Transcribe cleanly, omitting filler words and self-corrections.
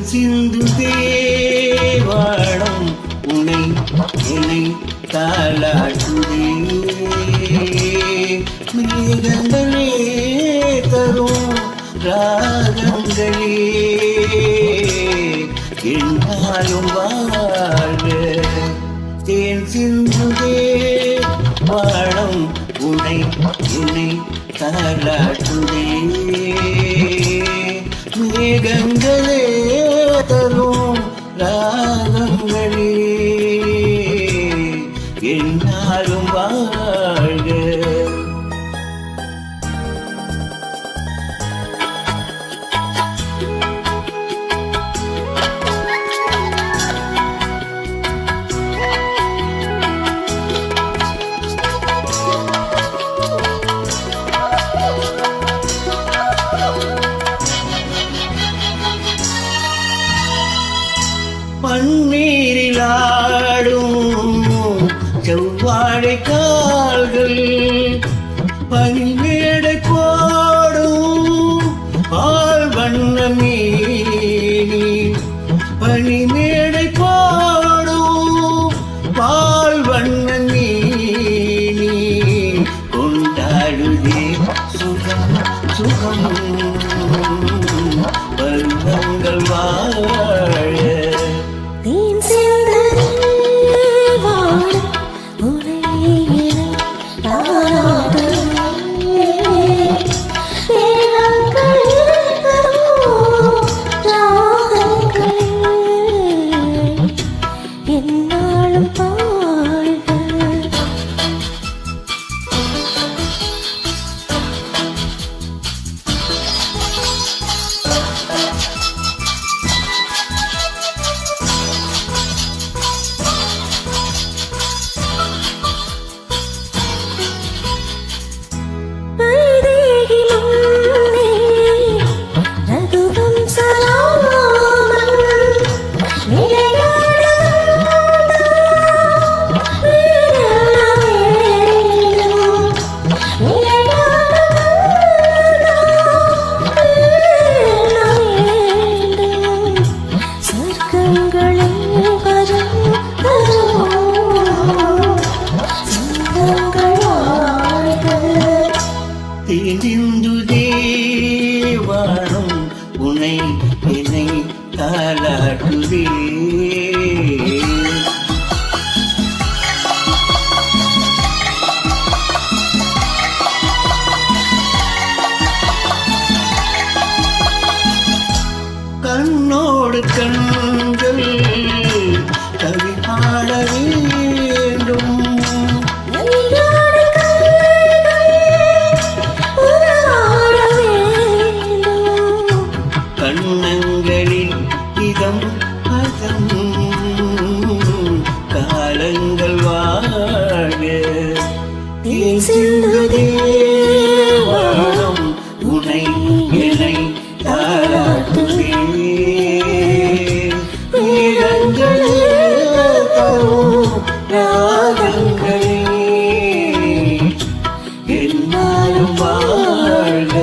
சிந்து தேவாடம் உனை என்னை தாளாட்டுதே மேகங்களே தரும் ராகங்களே என்னாலும் வாழ்க தேன் சிந்து தேவாடம் உனை என்னை தாளாட்டுதே மேகங்களே தரும் ராகங்களே என்னாலும் வாழ்க. பன்னீரில் ஆடும் செவ்வாழை கால்கள் பனிமேடை போடும் பால் வண்ண மீனி பனிமேடை போடும் பால் வண்ண மீனி கொண்டாடுதே சுகம் சுகம் பருவங்கள் வாழ தேனிந்து தேவானம் உனை என்னை தாளாட்டுதே கண்ணோடு கண்கள் கவி பாட வேண்டும் கண்ணங்களில் இதம் பதம் காலங்கள் வாழ சிந்து தேவானம் உனை என்னை தாளாட்டுதே மேகங்களே தரும் ராகங்களே என்னாலும் வாழ்க.